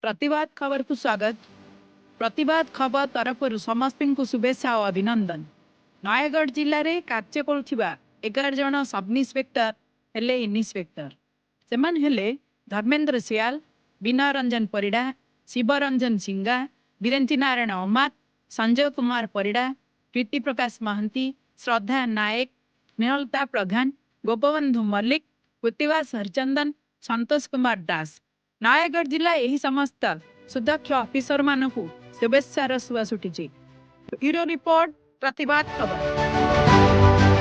प्रतिवाद खबर को स्वागत। प्रतिवाद खबर तरफ समस्त को शुभेच्छा और अभिनंदन। नयगढ़ जिले में कार्य करुवा 11 जन सब इन्स्पेक्टर हेले इन्स्पेक्टर सेमान हेले धर्मेंद्र सियाल, विनय रंजन परिड़ा, शिवरंजन सिंगा, वीरेंद्र नारायण अमात, संजय कुमार परिड़ा, प्रीति प्रकाश महंती, श्रद्धा नायक, स्नेहलता प्रधान, गोपबंधु मल्लिक, कृतिवास हरिचंदन, संतोष कुमार दास। नयगढ़ जिला यही समस्त सुदक्ष ऑफिसर मानकु शुभेच्छार सुआस उठिछि। ब्यूरो रिपोर्ट प्रतिवाद खबर।